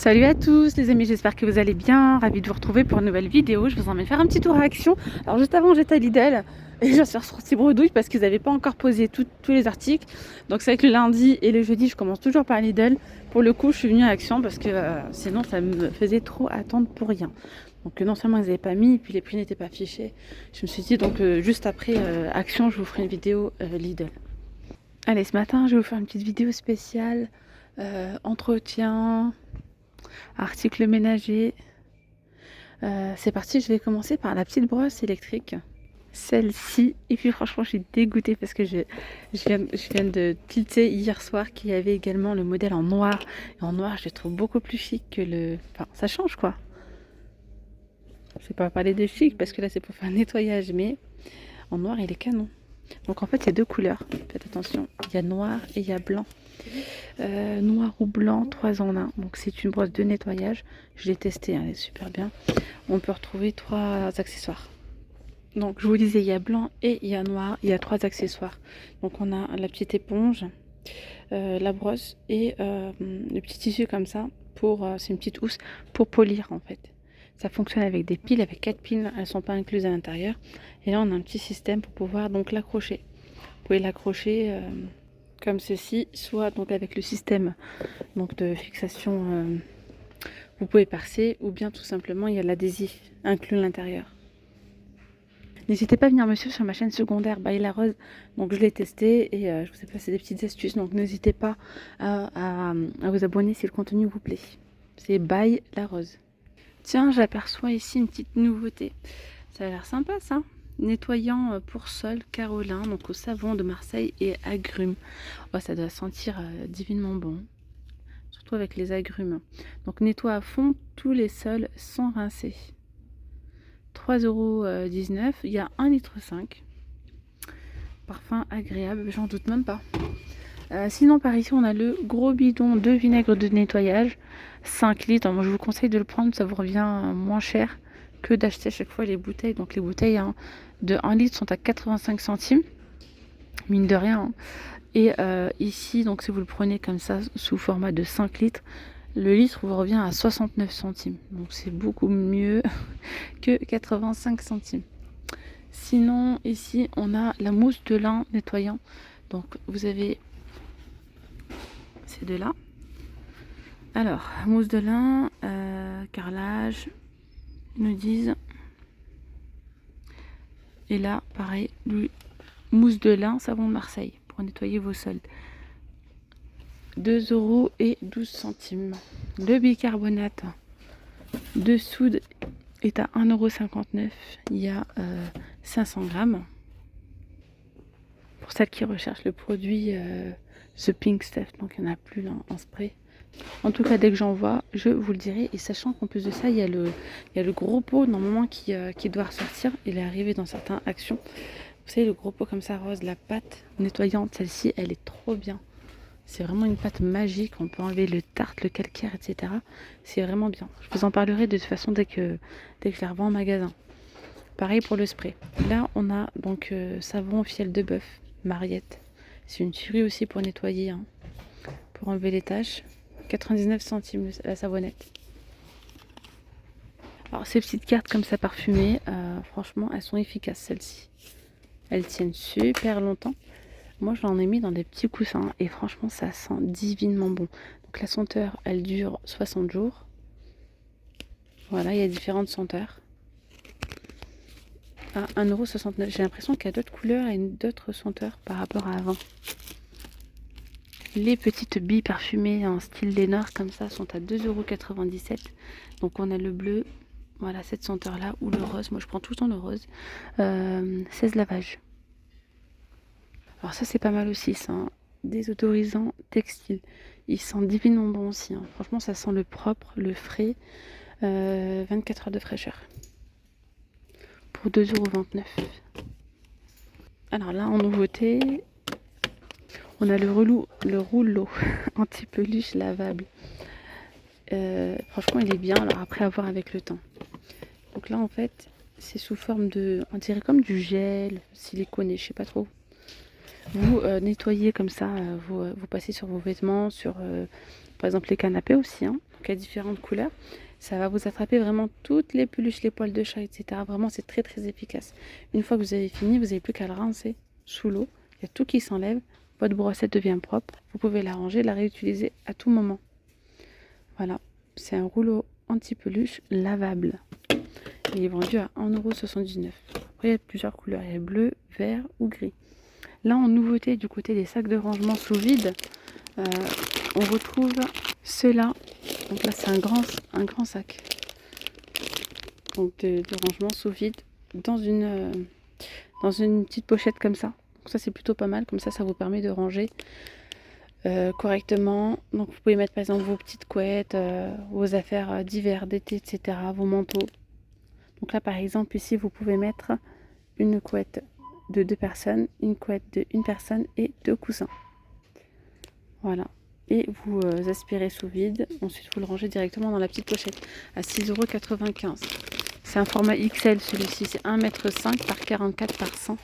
Salut à tous les amis, j'espère que vous allez bien, ravi de vous retrouver pour une nouvelle vidéo. Je vous emmène faire un petit tour à Action. Alors juste avant j'étais à Lidl et je suis ressortie bredouille parce qu'ils n'avaient pas encore posé tous les articles. Donc c'est vrai que le lundi et le jeudi je commence toujours par Lidl. Pour le coup je suis venue à Action parce que sinon ça me faisait trop attendre pour rien. Donc non seulement ils n'avaient pas mis, puis les prix n'étaient pas affichés. Je me suis dit donc juste après Action je vous ferai une vidéo Lidl. Allez, ce matin je vais vous faire une petite vidéo spéciale entretien, articles ménagers. C'est parti, je vais commencer par la petite brosse électrique. Celle-ci. Et puis franchement, je suis dégoûtée parce que je viens de tilter hier soir qu'il y avait également le modèle en noir. Et en noir, je le trouve beaucoup plus chic que le... Enfin, ça change quoi. Je vais pas parler de chic parce que là, c'est pour faire un nettoyage. Mais en noir, il est canon. Donc en fait, il y a deux couleurs. Faites attention. Il y a noir et il y a blanc. Noir ou blanc, 3 en 1. Donc c'est une brosse de nettoyage. Je l'ai testée, hein, elle est super bien. On peut retrouver 3 accessoires. Donc je vous disais, il y a blanc et il y a noir. Il y a 3 accessoires. Donc on a la petite éponge, la brosse et le petit tissu comme ça. C'est une petite housse pour polir en fait. Ça fonctionne avec des piles, avec 4 piles. Elles ne sont pas incluses à l'intérieur. Et là on a un petit système pour pouvoir donc l'accrocher. Vous pouvez l'accrocher comme ceci, soit donc avec le système donc de fixation, vous pouvez percer, ou bien tout simplement il y a l'adhésif inclus à l'intérieur. N'hésitez pas à venir me suivre sur ma chaîne secondaire By La Rose. Donc je l'ai testé et je vous ai passé des petites astuces. Donc n'hésitez pas à vous abonner si le contenu vous plaît. C'est By La Rose. Tiens, j'aperçois ici une petite nouveauté. Ça a l'air sympa ça. Nettoyant pour sol Carolin, donc au savon de Marseille et agrumes. Oh, ça doit sentir divinement bon, surtout avec les agrumes. Donc nettoie à fond tous les sols sans rincer. 3,19 €, il y a 1,5 litre. Parfum agréable, j'en doute même pas. Sinon par ici on a le gros bidon de vinaigre de nettoyage, 5 litres. Moi je vous conseille de le prendre, ça vous revient moins cher que d'acheter à chaque fois les bouteilles. Donc les bouteilles de 1 litre sont à 85 centimes, mine de rien. Et ici, donc si vous le prenez comme ça, sous format de 5 litres, le litre vous revient à 69 centimes. Donc c'est beaucoup mieux que 85 centimes. Sinon, ici, on a la mousse de lin nettoyant. Donc vous avez ces deux-là. Alors, mousse de lin, carrelage, ils nous disent. Et là, pareil, mousse de lin, savon de Marseille, pour nettoyer vos sols. 2,12 €. Le bicarbonate de soude est à 1,59 €. Il y a 500 grammes. Pour celles qui recherchent le produit The Pink Stuff, donc il n'y en a plus en spray. En tout cas, dès que j'en vois, je vous le dirai. Et sachant qu'en plus de ça, il y a le gros pot normalement qui doit ressortir. Il est arrivé dans certaines actions. Vous savez, le gros pot comme ça rose, la pâte nettoyante, celle-ci, elle est trop bien. C'est vraiment une pâte magique. On peut enlever le tartre, le calcaire, etc. C'est vraiment bien. Je vous en parlerai de toute façon dès que je la revends en magasin. Pareil pour le spray. Là, on a donc savon fiel de bœuf, Mariette. C'est une tuerie aussi pour nettoyer, hein, pour enlever les taches. 99 centimes la savonnette. Alors ces petites cartes comme ça parfumées, franchement elles sont efficaces celles-ci. Elles tiennent super longtemps. Moi j'en ai mis dans des petits coussins et franchement ça sent divinement bon. Donc la senteur elle dure 60 jours. Voilà, il y a différentes senteurs. À 1,69 €. J'ai l'impression qu'il y a d'autres couleurs et d'autres senteurs par rapport à avant. Les petites billes parfumées en style Lénore comme ça sont à 2,97 €. Donc on a le bleu, voilà cette senteur là, ou le rose. Moi je prends tout le temps le rose. 16 lavages. Alors ça c'est pas mal aussi, ça, hein. Désodorisant textile. Il sent divinement bon aussi, hein. Franchement ça sent le propre, le frais. 24 heures de fraîcheur. Pour 2,29 €. Alors là en nouveauté, on a le rouleau anti-peluche lavable. Franchement, il est bien. Alors après, à voir avec le temps. Donc là, en fait, c'est sous forme de, on dirait comme du gel, siliconé, je sais pas trop. Vous nettoyez comme ça, vous passez sur vos vêtements, sur par exemple les canapés aussi, hein. donc il y a différentes couleurs. Ça va vous attraper vraiment toutes les peluches, les poils de chat, etc. Vraiment, c'est très très efficace. Une fois que vous avez fini, vous n'avez plus qu'à le rincer sous l'eau. Il y a tout qui s'enlève. Votre brossette devient propre. Vous pouvez la ranger, la réutiliser à tout moment. Voilà, c'est un rouleau anti-peluche lavable. Il est vendu à 1,79 €. Après, il y a plusieurs couleurs. Il y a bleu, vert ou gris. Là, en nouveauté, du côté des sacs de rangement sous vide, on retrouve ceux-là. Donc là, c'est un grand sac donc de rangement sous vide dans une petite pochette comme ça. Donc ça, c'est plutôt pas mal. Comme ça vous permet de ranger correctement. Donc vous pouvez mettre par exemple vos petites couettes, vos affaires d'hiver, d'été, etc., vos manteaux. Donc là, par exemple, ici, vous pouvez mettre une couette de 2 personnes, une couette de 1 personne et 2 coussins. Voilà. Et vous aspirez sous vide. Ensuite, vous le rangez directement dans la petite pochette à 6,95 €. C'est un format XL celui-ci. C'est 1,5 m par 44 par 100.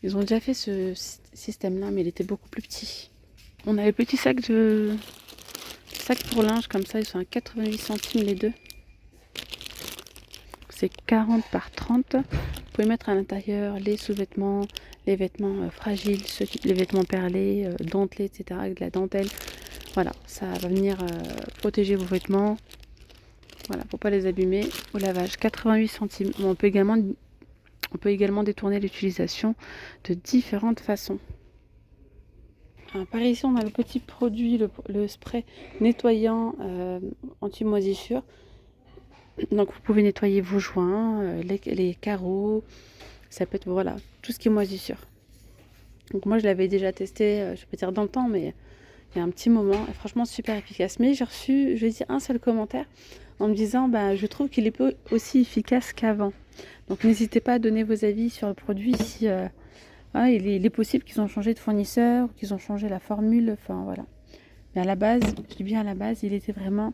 Ils ont déjà fait ce système-là, mais il était beaucoup plus petit. On a les petits sacs pour linge comme ça. Ils sont à 88 centimes les deux. C'est 40 par 30. Vous pouvez mettre à l'intérieur les sous-vêtements, les vêtements fragiles, les vêtements perlés, dentelés, etc. avec de la dentelle. Voilà, ça va venir protéger vos vêtements. Voilà, pour pas les abîmer au lavage. 88 centimes. Bon, on peut également détourner l'utilisation de différentes façons. Alors, par ici, on a le petit produit, le spray nettoyant anti-moisissure. Donc vous pouvez nettoyer vos joints, les carreaux, ça peut être voilà, tout ce qui est moisissure. Donc moi je l'avais déjà testé, je peux dire dans le temps, mais il y a un petit moment, et franchement super efficace. Mais j'ai reçu, je vais dire, un seul commentaire en me disant je trouve qu'il est pas aussi efficace qu'avant. Donc n'hésitez pas à donner vos avis sur le produit si il est possible qu'ils ont changé de fournisseur, qu'ils ont changé la formule, enfin voilà. Mais à la base, je dis bien à la base, il était vraiment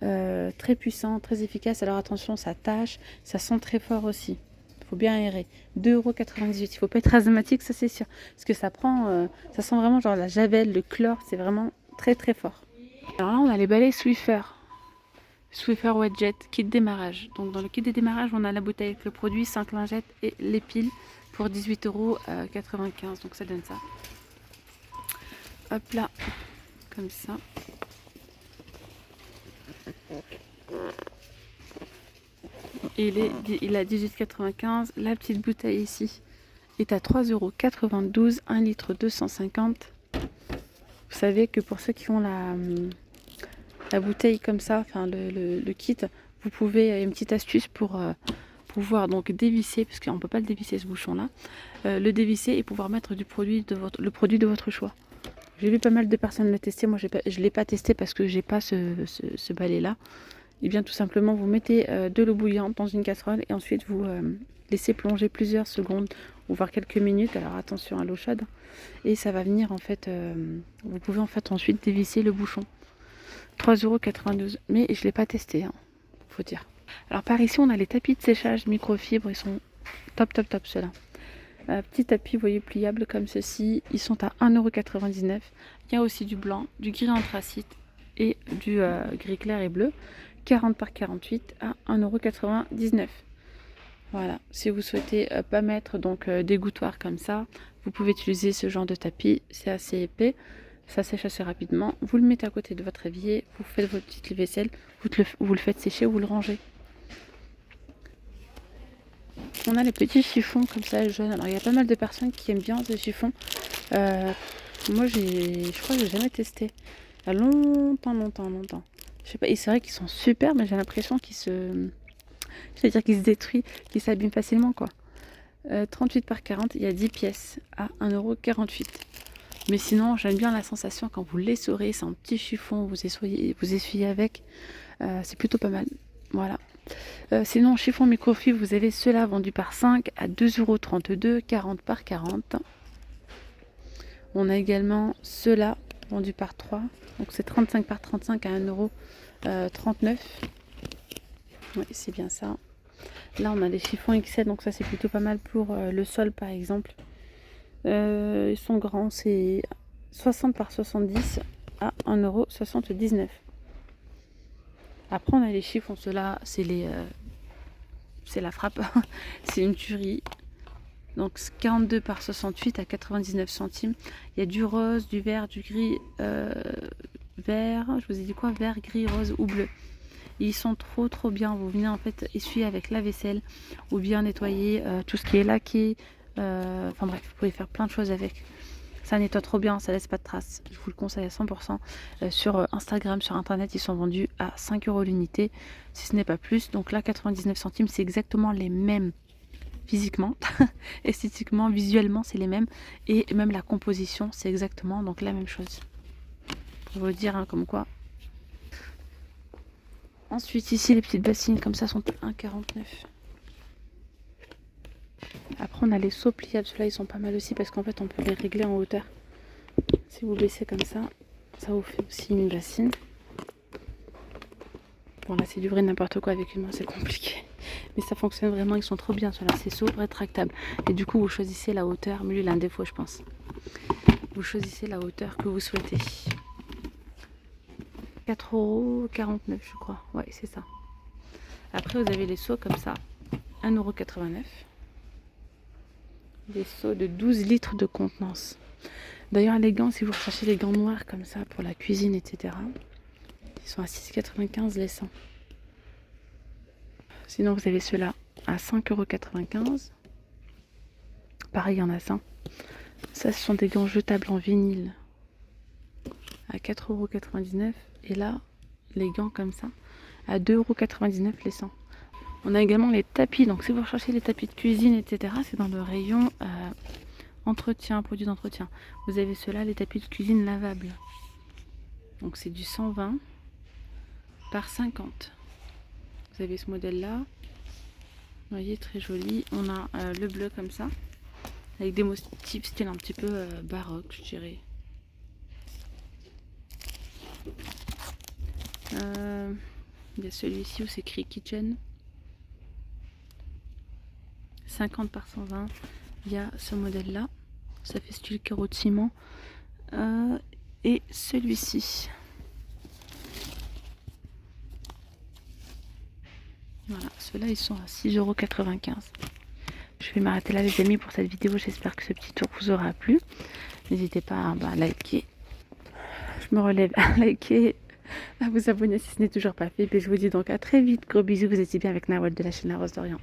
très puissant, très efficace. Alors attention, ça tâche, ça sent très fort aussi. Il faut bien aérer. 2,98 €. Il ne faut pas être asthmatique, ça c'est sûr. Parce que ça prend, ça sent vraiment genre la javel, le chlore, c'est vraiment très très fort. Alors là, on a les balais Swiffer. Swiffer Wetjet, kit démarrage. Donc dans le kit de démarrage, on a la bouteille avec le produit, 5 lingettes et les piles pour 18,95 €. Donc ça donne ça. Hop là, comme ça. Et il a 18,95 €. La petite bouteille ici est à 3,92 €, 1 litre 250. Vous savez que pour ceux qui ont la bouteille comme ça, enfin le kit, vous pouvez, il y a une petite astuce pour pouvoir donc dévisser, parce qu'on ne peut pas le dévisser ce bouchon là, le dévisser et pouvoir mettre le produit de votre choix. J'ai vu pas mal de personnes le tester, moi je ne l'ai pas testé parce que j'ai pas ce balai là. Et bien tout simplement vous mettez de l'eau bouillante dans une casserole et ensuite vous laissez plonger plusieurs secondes ou voire quelques minutes. Alors attention à l'eau chaude, et ça va venir en fait, vous pouvez en fait ensuite dévisser le bouchon. 3,92 €, mais je ne l'ai pas testé, faut dire. Alors par ici on a les tapis de séchage microfibre, ils sont top ceux-là. Petit tapis, vous voyez, pliable comme ceci, ils sont à 1,99 €. Il y a aussi du blanc, du gris anthracite et du gris clair et bleu, 40 par 48 à 1,99 €. Voilà, si vous souhaitez pas mettre donc des gouttoirs comme ça, vous pouvez utiliser ce genre de tapis, c'est assez épais, ça sèche assez rapidement. Vous le mettez à côté de votre évier, vous faites votre petite vaisselle, vous le faites sécher, vous le rangez. On a les petits chiffons comme ça jaunes. Alors il y a pas mal de personnes qui aiment bien ces chiffons. Moi je crois que j'ai jamais testé. Il y a longtemps. Je sais pas, et c'est vrai qu'ils sont super, mais j'ai l'impression qu'ils se détruisent, qu'ils s'abîment facilement quoi. 38 par 40, il y a 10 pièces à 1,48 €. Mais sinon, j'aime bien la sensation quand vous l'essorez, c'est un petit chiffon, vous essuyez avec, c'est plutôt pas mal. Voilà. Sinon, chiffon microfibre, vous avez ceux-là vendus par 5 à 2,32 €, 40 par 40. On a également ceux-là vendus par 3, donc c'est 35 par 35 à 1,39 €. Oui, c'est bien ça. Là, on a les chiffons XL, donc ça c'est plutôt pas mal pour le sol par exemple. Ils sont grands, c'est 60 par 70 à 1,79 €. Après, on a les chiffons. Ceux-là, c'est la frappe. C'est une tuerie. Donc 42 par 68 à 99 centimes. Il y a du rose, du vert, du gris, vert. Je vous ai dit quoi? Vert, gris, rose ou bleu. Et ils sont trop bien. Vous venez en fait essuyer avec la vaisselle ou bien nettoyer tout ce qui est laqué. Enfin bref, vous pouvez faire plein de choses avec. Ça nettoie trop bien, ça laisse pas de traces. Je vous le conseille à 100%. Sur Instagram, sur internet, ils sont vendus à 5 € l'unité, si ce n'est pas plus. Donc là, 99 centimes, c'est exactement les mêmes physiquement, esthétiquement, visuellement, c'est les mêmes. Et même la composition, c'est exactement donc la même chose. Pour vous dire, hein, comme quoi. Ensuite, ici, les petites bassines comme ça sont à 1,49 €. Après, on a les seaux pliables. Ceux-là, ils sont pas mal aussi parce qu'en fait, on peut les régler en hauteur. Si vous baissez comme ça vous fait aussi une bassine. Bon, là, c'est du vrai n'importe quoi avec une main, c'est compliqué. Mais ça fonctionne vraiment, ils sont trop bien. Ceux-là, c'est seaux rétractables. Et du coup, vous choisissez la hauteur. Mais lui, il a un défaut, je pense. Vous choisissez la hauteur que vous souhaitez. 4,49 € je crois. Ouais, c'est ça. Après, vous avez les seaux comme ça. 1,89 €. Des seaux de 12 litres de contenance. D'ailleurs, les gants, si vous recherchez les gants noirs comme ça pour la cuisine, etc., ils sont à 6,95 € les 100. Sinon, vous avez ceux-là à 5,95 €. Pareil, il y en a 100. Ça, ce sont des gants jetables en vinyle à 4,99 €. Et là, les gants comme ça, à 2,99 € les 100. On a également les tapis. Donc, si vous recherchez les tapis de cuisine, etc., c'est dans le rayon entretien, produits d'entretien. Vous avez ceux-là, les tapis de cuisine lavables. Donc, c'est du 120 par 50. Vous avez ce modèle-là. Vous voyez, très joli. On a le bleu comme ça, avec des motifs style un petit peu baroque, je dirais. Il y a celui-ci où c'est écrit Kitchen. 50 par 120. Il y a ce modèle-là. Ça fait style carreau de ciment. Et celui-ci. Voilà, ceux-là ils sont à 6,95 €. Je vais m'arrêter là les amis pour cette vidéo. J'espère que ce petit tour vous aura plu. N'hésitez pas à liker. Je me relève à liker, à vous abonner si ce n'est toujours pas fait. Et je vous dis donc à très vite. Gros bisous, vous étiez bien avec Nawal de la chaîne La Rose d'Orient.